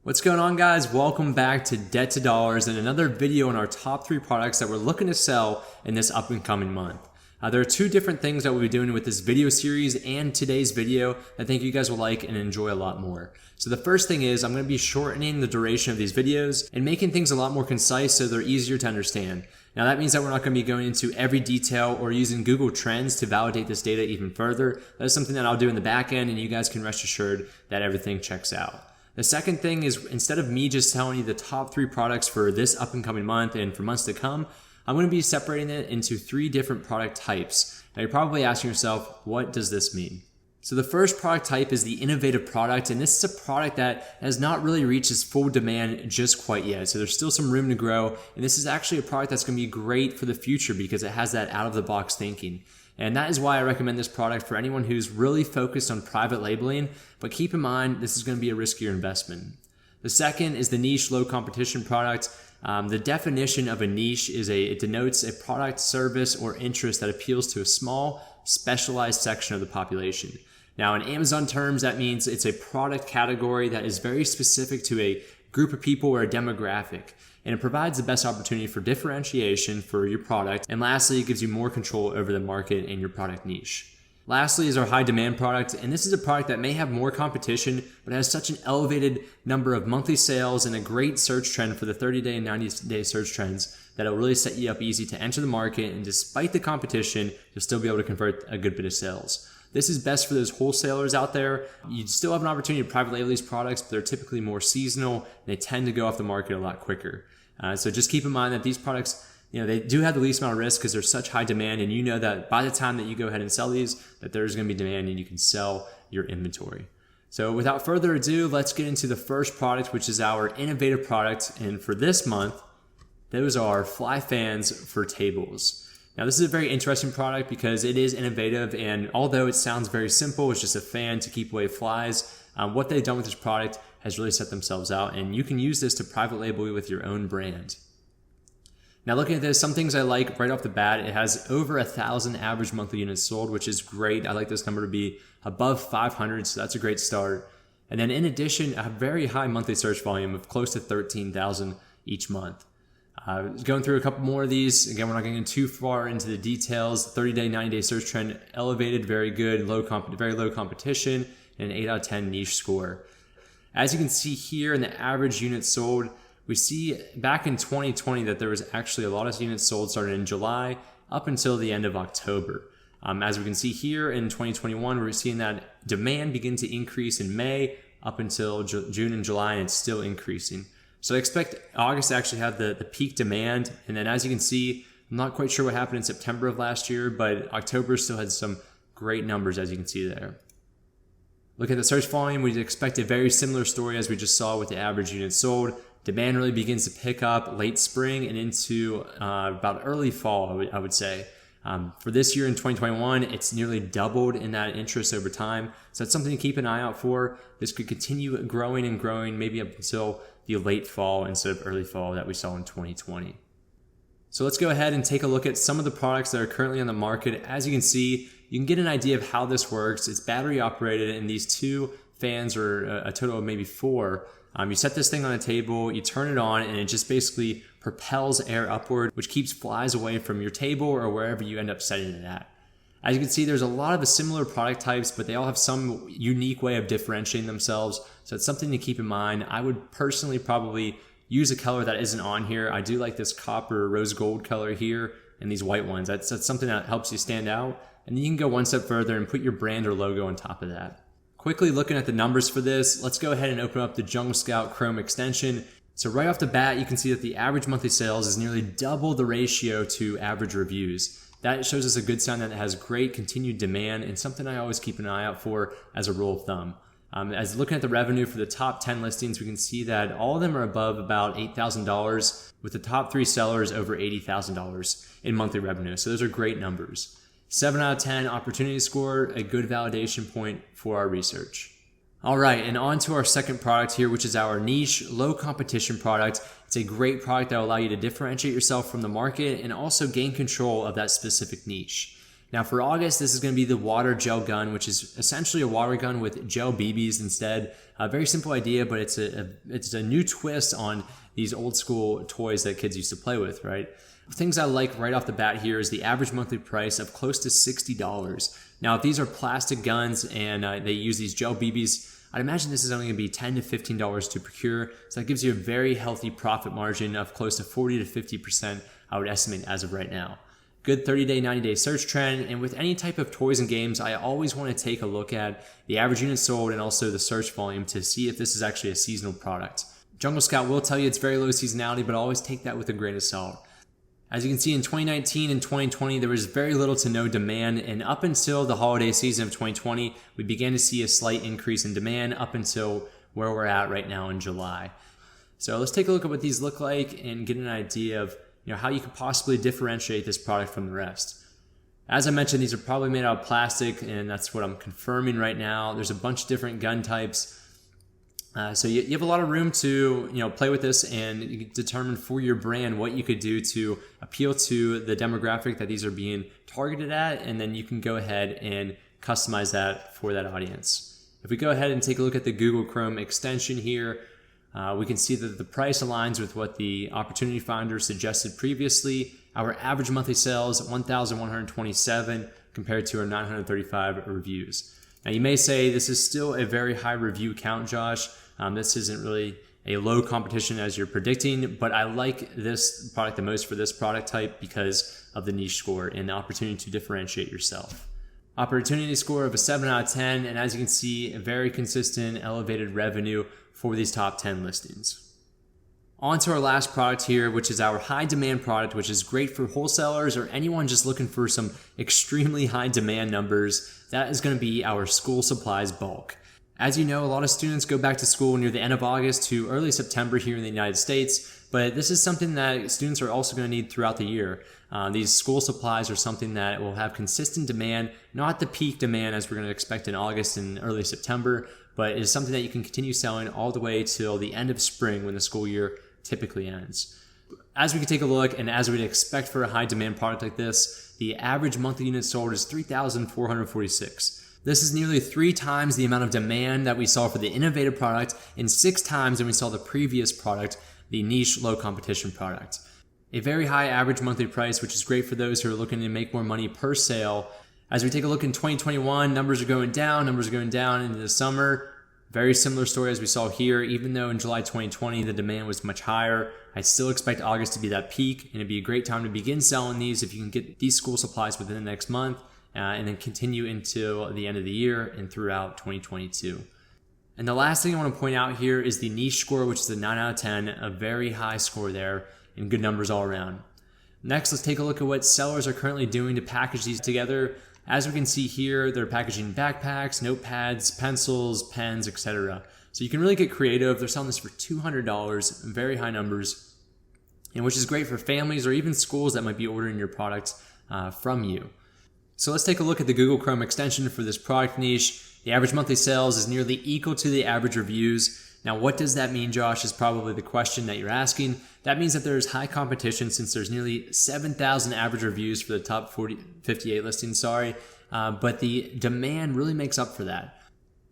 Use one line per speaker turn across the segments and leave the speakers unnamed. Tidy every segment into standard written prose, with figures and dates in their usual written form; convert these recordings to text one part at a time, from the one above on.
What's going on, guys? Welcome back to Debt to Dollars and another video on our top 3 products that we're looking to sell in this up and coming month. There are 2 different things that we'll be doing with this video series and today's video that I think you guys will like and enjoy a lot more. So the first thing is I'm going to be shortening the duration of these videos and making things a lot more concise so they're easier to understand. Now that means that we're not going to be going into every detail or using Google Trends to validate this data even further. That is something that I'll do in the back end, and you guys can rest assured that everything checks out. The second thing is, instead of me just telling you the top 3 products for this up and coming month and for months to come, I'm going to be separating it into 3 different product types. Now you're probably asking yourself, what does this mean? So the first product type is the innovative product, and this is a product that has not really reached its full demand just quite yet. So there's still some room to grow, and this is actually a product that's going to be great for the future because it has that out-of-the-box thinking. And that is why I recommend this product for anyone who's really focused on private labeling, but keep in mind this is going to be a riskier investment. The second is the niche low competition product. The definition of a niche is it denotes a product, service, or interest that appeals to a small, specialized section of the population. Now in Amazon terms, that means it's a product category that is very specific to a group of people or a demographic. And it provides the best opportunity for differentiation for your product. And lastly, it gives you more control over the market and your product niche. Lastly is our high demand product. And this is a product that may have more competition, but has such an elevated number of monthly sales and a great search trend for the 30-day and 90-day search trends that it'll really set you up easy to enter the market. And despite the competition, you'll still be able to convert a good bit of sales. This is best for those wholesalers out there. You still have an opportunity to private label these products, but they're typically more seasonal and they tend to go off the market a lot quicker. So just keep in mind that these products, they do have the least amount of risk because there's such high demand, and you know that by the time that you go ahead and sell these, that there's going to be demand and you can sell your inventory. So without further ado, let's get into the first product, which is our innovative product. And for this month, those are fly fans for tables. Now this is a very interesting product because it is innovative, and although it sounds very simple, it's just a fan to keep away flies, what they've done with this product has really set themselves out, and you can use this to private label with your own brand. Now looking at this, some things I like right off the bat, it has over 1,000 average monthly units sold, which is great. I like this number to be above 500, so that's a great start. And then in addition, a very high monthly search volume of close to 13,000 each month. Going through a couple more of these. Again, we're not getting too far into the details. 30-day, 90-day search trend elevated, very good, very low competition, and an 8 out of 10 niche score. As you can see here in the average units sold, we see back in 2020 that there was actually a lot of units sold starting in July up until the end of October. As we can see here in 2021, we're seeing that demand begin to increase in May up until June and July, and it's still increasing. So I expect August to actually have the peak demand. And then as you can see, I'm not quite sure what happened in September of last year, but October still had some great numbers, as you can see there. Look at the search volume. We'd expect a very similar story as we just saw with the average units sold. Demand really begins to pick up late spring and into about early fall, I would say. For this year in 2021, it's nearly doubled in that interest over time. So that's something to keep an eye out for. This could continue growing and growing, maybe up until the late fall instead of early fall that we saw in 2020. So let's go ahead and take a look at some of the products that are currently on the market. As you can see, you can get an idea of how this works. It's battery operated, and these 2 fans are a total of maybe 4. You set this thing on a table, you turn it on, and it just basically propels air upward, which keeps flies away from your table or wherever you end up setting it at. As you can see, there's a lot of the similar product types, but they all have some unique way of differentiating themselves. So it's something to keep in mind. I would personally probably use a color that isn't on here. I do like this copper rose gold color here and these white ones. That's something that helps you stand out. And then you can go one step further and put your brand or logo on top of that. Quickly looking at the numbers for this, let's go ahead and open up the Jungle Scout Chrome extension. So right off the bat, you can see that the average monthly sales is nearly double the ratio to average reviews. That shows us a good sign that it has great continued demand, and something I always keep an eye out for as a rule of thumb. As looking at the revenue for the top 10 listings, we can see that all of them are above about $8,000, with the top 3 sellers over $80,000 in monthly revenue. So those are great numbers. 7 out of 10 opportunity score, a good validation point for our research. All right, and on to our second product here, which is our niche low competition product. It's a great product that will allow you to differentiate yourself from the market and also gain control of that specific niche. Now for August, this is going to be the water gel gun, which is essentially a water gun with gel BBs instead. A very simple idea, but it's a new twist on these old school toys that kids used to play with, right? Things I like right off the bat here is the average monthly price of close to $60. Now, if these are plastic guns and they use these gel BBs, I'd imagine this is only going to be $10 to $15 to procure. So that gives you a very healthy profit margin of close to 40 to 50%, I would estimate as of right now. Good 30-day, 90-day search trend. And with any type of toys and games, I always want to take a look at the average units sold and also the search volume to see if this is actually a seasonal product. Jungle Scout will tell you it's very low seasonality, but always take that with a grain of salt. As you can see, in 2019 and 2020, there was very little to no demand, and up until the holiday season of 2020, we began to see a slight increase in demand up until where we're at right now in July. So let's take a look at what these look like and get an idea of how you could possibly differentiate this product from the rest. As I mentioned, these are probably made out of plastic, and that's what I'm confirming right now. There's a bunch of different gun types. So you have a lot of room to play with this, and you can determine for your brand what you could do to appeal to the demographic that these are being targeted at, and then you can go ahead and customize that for that audience. If we go ahead and take a look at the Google Chrome extension here, we can see that the price aligns with what the Opportunity Finder suggested previously. Our average monthly sales, 1,127 compared to our 935 reviews. Now you may say this is still a very high review count, Josh. This isn't really a low competition as you're predicting, but I like this product the most for this product type because of the niche score and the opportunity to differentiate yourself. Opportunity score of a 7 out of 10, and as you can see, a very consistent elevated revenue for these top 10 listings. On to our last product here, which is our high demand product, which is great for wholesalers or anyone just looking for some extremely high demand numbers. That is going to be our school supplies bulk. As you know, a lot of students go back to school near the end of August to early September here in the United States, but this is something that students are also going to need throughout the year. These school supplies are something that will have consistent demand, not the peak demand as we're going to expect in August and early September, but it is something that you can continue selling all the way till the end of spring when the school year typically ends. As we can take a look, and as we'd expect for a high demand product like this, the average monthly units sold is 3,446. This is nearly 3 times the amount of demand that we saw for the innovative product and 6 times than we saw the previous product, the niche low competition product. A very high average monthly price, which is great for those who are looking to make more money per sale. As we take a look in 2021, numbers are going down into the summer. Very similar story as we saw here. Even though in July 2020 the demand was much higher, I still expect August to be that peak, and it'd be a great time to begin selling these if you can get these school supplies within the next month, and then continue until the end of the year and throughout 2022. And the last thing I want to point out here is the niche score, which is a 9 out of 10, a very high score there and good numbers all around. Next, let's take a look at what sellers are currently doing to package these together. As we can see here, they're packaging backpacks, notepads, pencils, pens, etc. So you can really get creative. They're selling this for $200, very high numbers, and which is great for families or even schools that might be ordering your products from you. So let's take a look at the Google Chrome extension for this product niche. The average monthly sales is nearly equal to the average reviews. Now, what does that mean, Josh, is probably the question that you're asking. That means that there's high competition since there's nearly 7,000 average reviews for the top 58 listings, but the demand really makes up for that.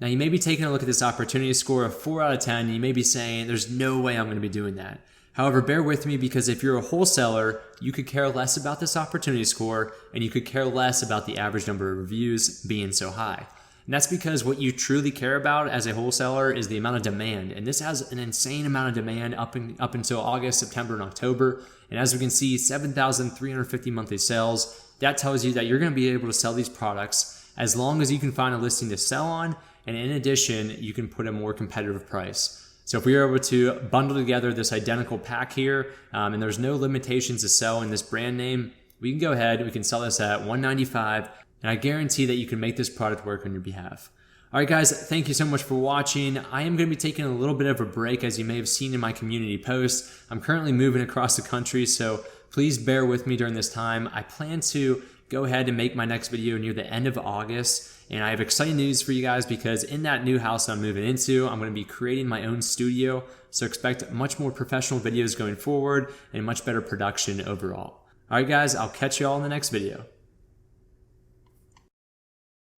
Now, you may be taking a look at this opportunity score of 4 out of 10, and you may be saying, there's no way I'm going to be doing that. However, bear with me, because if you're a wholesaler, you could care less about this opportunity score, and you could care less about the average number of reviews being so high. And that's because what you truly care about as a wholesaler is the amount of demand. And this has an insane amount of demand up until August, September, and October. And as we can see, 7,350 monthly sales. That tells you that you're going to be able to sell these products as long as you can find a listing to sell on. And in addition, you can put a more competitive price. So if we are able to bundle together this identical pack here, and there's no limitations to sell in this brand name, we can go ahead, we can sell this at $195. And I guarantee that you can make this product work on your behalf. All right, guys, thank you so much for watching. I am going to be taking a little bit of a break, as you may have seen in my community post. I'm currently moving across the country, so please bear with me during this time. I plan to go ahead and make my next video near the end of August. And I have exciting news for you guys, because in that new house I'm moving into, I'm going to be creating my own studio. So expect much more professional videos going forward and much better production overall. All right, guys, I'll catch you all in the next video.